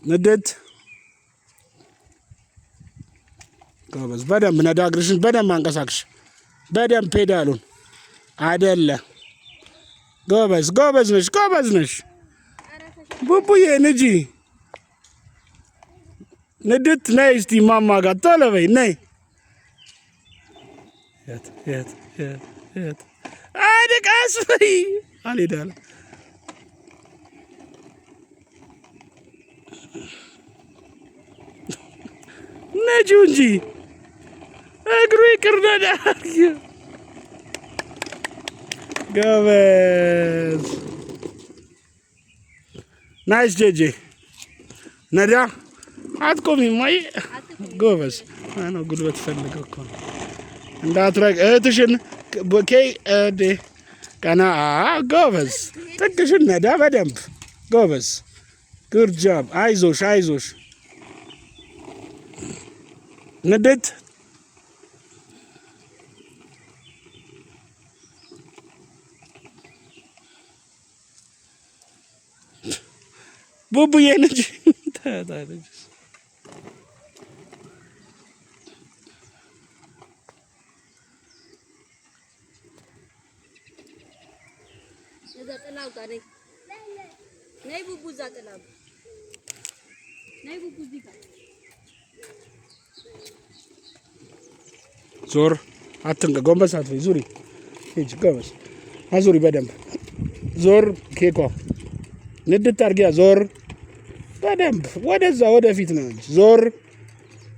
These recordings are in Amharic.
ንድት ጎበዝ በደንብ ነዳ እግርሽን በደንብ አንቀሳቅሽ በደንብ ፔዳሉን አይደለ ጎበዝ ጎበዝ ነሽ ቡቡዬ ንጂ ንድት ነይ እስቲ ማማ ጋር ቶሎ በይ ነይ የት ቀስ በይ አልሄዳለሁ ነጂው እንጂ እግሩ ይቅር ነዳ ጎበዝ ናይስ ጄጄ ነዳ አትቆሚም ወይ ጎበዝ ነው ጉልበት ፈልገው እኮ እንዳትረግ እህትሽን ቀና ጎበዝ ጥቅሽን ነዳ በደንብ ጎበዝ ጉድ ጆብ አይዞሽ ንድት ቡቡዬ ነች ታታለች ዘጠላው ጋር ነይ ቡቡ ዘጠላው ነይ ቡቡ እዚህ ጋር ዞር አትንቀ ጎንበስ አትበይ ዙሪ ሂጅ ጎበዝ አዙሪ በደንብ ዞር ኬኳ ንድት አድርጊያ ዞር በደንብ ወደዛ ወደፊት ነው እንጂ ዞር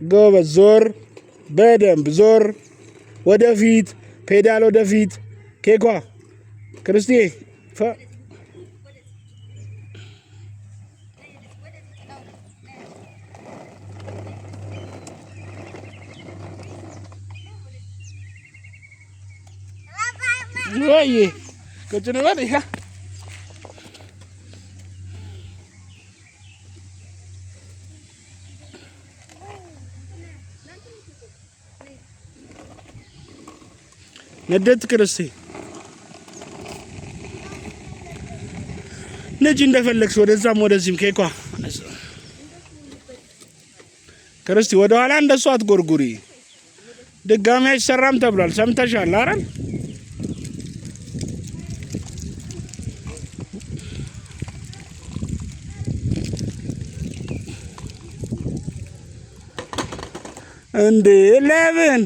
ጎበዝ ዞር በደንብ ዞር ወደፊት ፔዳል ወደፊት ኬኳ ክርስቲ ወይ ቁጭ ነው በል ይሄ ንድት ክርስቲ ነጂ እንደፈለግሽ ወደዛም ወደዚህም ኬኳ ክርስቲ ወደ ኋላ እንደሱ አትጎርጉሪ ድጋሚ አይሰራም ተብሏል ሰምተሻል አይደል እንዴ ለምን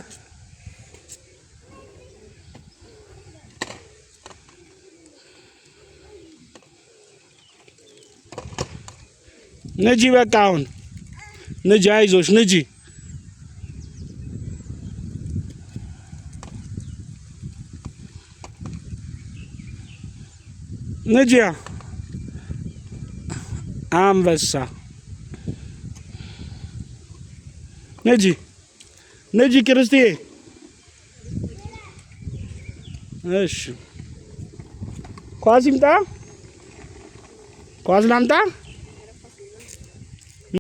ንጂ በቃ አሁን ንጂ አይዞሽ ንጂ ንጂያ አንበሳ ንጂ ክርስቲ እሺ ኳስ ይምጣ ኳስ ላምጣ